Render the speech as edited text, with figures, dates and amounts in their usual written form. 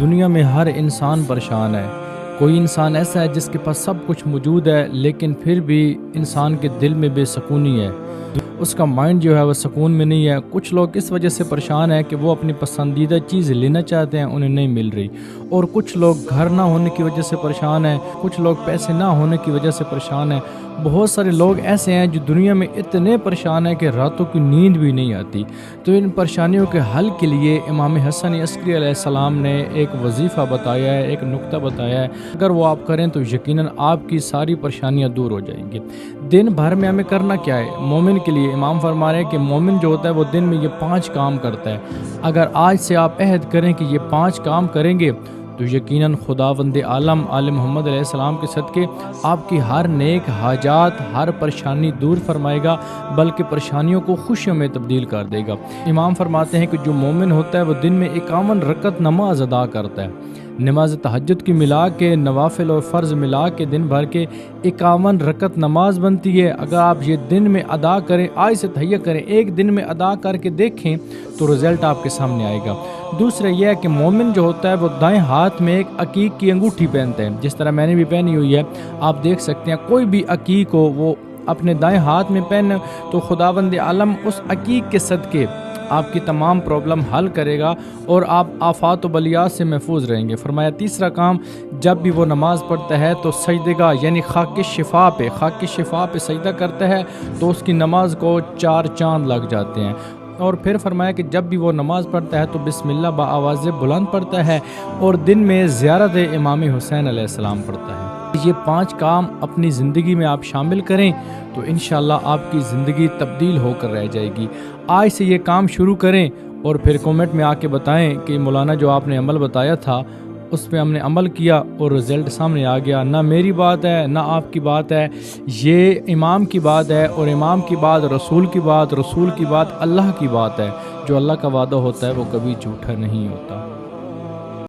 دنیا میں ہر انسان پریشان ہے۔ کوئی انسان ایسا ہے جس کے پاس سب کچھ موجود ہے لیکن پھر بھی انسان کے دل میں بے سکونی ہے، اس کا مائنڈ جو ہے وہ سکون میں نہیں ہے۔ کچھ لوگ اس وجہ سے پریشان ہیں کہ وہ اپنی پسندیدہ چیز لینا چاہتے ہیں، انہیں نہیں مل رہی، اور کچھ لوگ گھر نہ ہونے کی وجہ سے پریشان ہیں، کچھ لوگ پیسے نہ ہونے کی وجہ سے پریشان ہیں۔ بہت سارے لوگ ایسے ہیں جو دنیا میں اتنے پریشان ہیں کہ راتوں کی نیند بھی نہیں آتی۔ تو ان پریشانیوں کے حل کے لیے امام حسن عسکری علیہ السلام نے ایک وظیفہ بتایا ہے، ایک نکتہ بتایا ہے، اگر وہ آپ کریں تو یقیناً آپ کی ساری پریشانیاں دور ہو جائیں گی۔ دن بھر میں ہمیں کرنا کیا ہے؟ مومن کے لیے امام فرما رہے ہیں کہ مومن جو ہوتا ہے وہ دن میں یہ 5 کام کرتا ہے۔ اگر آج سے آپ عہد کریں کہ یہ 5 کام کریں گے تو یقیناً خداوند عالم عالم محمد علیہ السلام کے صدقے آپ کی ہر نیک حاجات، ہر پریشانی دور فرمائے گا، بلکہ پریشانیوں کو خوشیوں میں تبدیل کر دے گا۔ امام فرماتے ہیں کہ جو مومن ہوتا ہے وہ دن میں 51 رکعت نماز ادا کرتا ہے۔ نماز تہجد کی ملا کے، نوافل اور فرض ملا کے دن بھر کے 51 رکعت نماز بنتی ہے۔ اگر آپ یہ دن میں ادا کریں، آج سے تہیہ کریں، ایک دن میں ادا کر کے دیکھیں تو رزلٹ آپ کے سامنے آئے گا۔ دوسرا یہ ہے کہ مومن جو ہوتا ہے وہ دائیں ہاتھ میں ایک عقیق کی انگوٹھی پہنتا ہے، جس طرح میں نے بھی پہنی ہوئی ہے، آپ دیکھ سکتے ہیں۔ کوئی بھی عقیق ہو وہ اپنے دائیں ہاتھ میں پہنے تو خداوند عالم اس عقیق کے صدقے آپ کی تمام پرابلم حل کرے گا اور آپ آفات و بلیات سے محفوظ رہیں گے۔ فرمایا تیسرا کام، جب بھی وہ نماز پڑھتا ہے تو سجدگاہ یعنی خاک شفا پہ سجدہ کرتا ہے تو اس کی نماز کو 4 چاند لگ جاتے ہیں۔ اور پھر فرمایا کہ جب بھی وہ نماز پڑھتا ہے تو بسم اللہ بآواز بلند پڑھتا ہے اور دن میں زیارت امام حسین علیہ السلام پڑھتا ہے۔ یہ 5 کام اپنی زندگی میں آپ شامل کریں تو انشاءاللہ آپ کی زندگی تبدیل ہو کر رہ جائے گی۔ آج سے یہ کام شروع کریں اور پھر کومنٹ میں آ کے بتائیں کہ مولانا جو آپ نے عمل بتایا تھا اس پہ ہم نے عمل کیا اور رزلٹ سامنے آ گیا۔ نہ میری بات ہے نہ آپ کی بات ہے، یہ امام کی بات ہے، اور امام کی بات رسول کی بات، رسول کی بات اللہ کی بات ہے۔ جو اللہ کا وعدہ ہوتا ہے وہ کبھی جھوٹا نہیں ہوتا۔